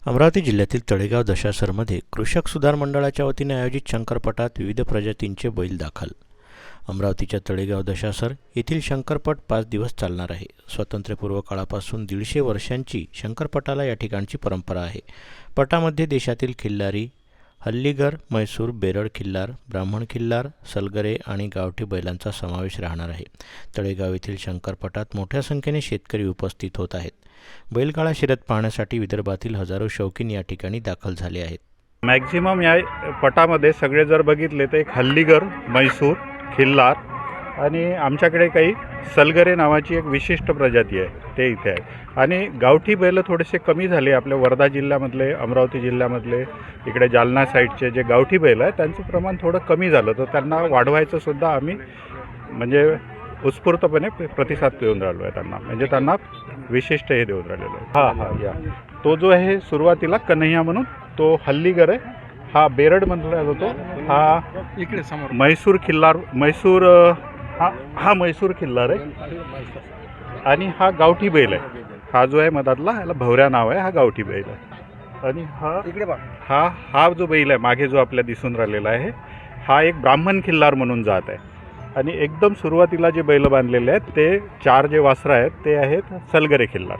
अमरावती जिल्ह्यातील तळेगाव दशासरमध्ये कृषक सुधार मंडळाच्या वतीने आयोजित शंकरपटात विविध प्रजातींचे बैल दाखल. अमरावतीच्या तळेगाव दशासर येथील शंकरपट 5 दिवस चालणार आहे. स्वातंत्र्यपूर्व काळापासून 150 वर्षांची शंकरपटाला या ठिकाणची परंपरा आहे. पटामध्ये देशातील खिल्लारी, हल्लीगर, म्हैसूर, बेरड खिल्लार, ब्राह्मण खिल्लार, सलगरे आणि गावठी बैलांचा समावेश राहणार आहे. तळेगाव येथील शंकरपटात मोठ्या संख्येने शेतकरी उपस्थित होत आहेत. बैलगाडा शर्यत पाहण्यासाठी विदर्भातील हजारो शौकीन या ठिकाणी दाखल झाले आहेत. मॅक्झिमम या पटामध्ये सगळे जर बघितले तर एक हल्लीगर, म्हैसूर, खिल्लार आणि आमच्याकडे काही सलगरे नावाची एक विशिष्ट प्रजाती आहे ते इथे आहे. आणि गावठी बैल थोडेसे कमी झाले आपल्या वर्धा जिल्ह्यामधले, अमरावती जिल्ह्यामधले, इकडे जालना साईडचे जे गावठी बैल आहे त्यांचं प्रमाण थोडं कमी झालं, तर त्यांना वाढवायचं सुद्धा आम्ही म्हणजे उत्स्फूर्तपणे प्रतिसाद देऊन राहिलो आहे त्यांना, म्हणजे त्यांना विशिष्ट हे देऊन राहिलेलो आहे. या तो जो आहे सुरुवातीला कन्हैया म्हणून तो हल्लीगर आहे. हा बेरड म्हटला जातो. हा इकडे समोर म्हैसूर खिल्लार, हा म्हैसूर खिल्लार आहे. आणि हा गावठी बैल आहे. हा जो आहे मधातला, ह्याला भवऱ्या नाव आहे. हा गावठी बैल आहे. आणि हा जो बैल आहे मागे जो आपल्या दिसून राहिलेला आहे, हा एक ब्राह्मण खिल्लार म्हणून जात आहे. आणि एकदम सुरुवातीला जे बैल बांधलेले आहेत ते 4 जे वासरं आहेत ते आहेत सलगरे खिल्लार.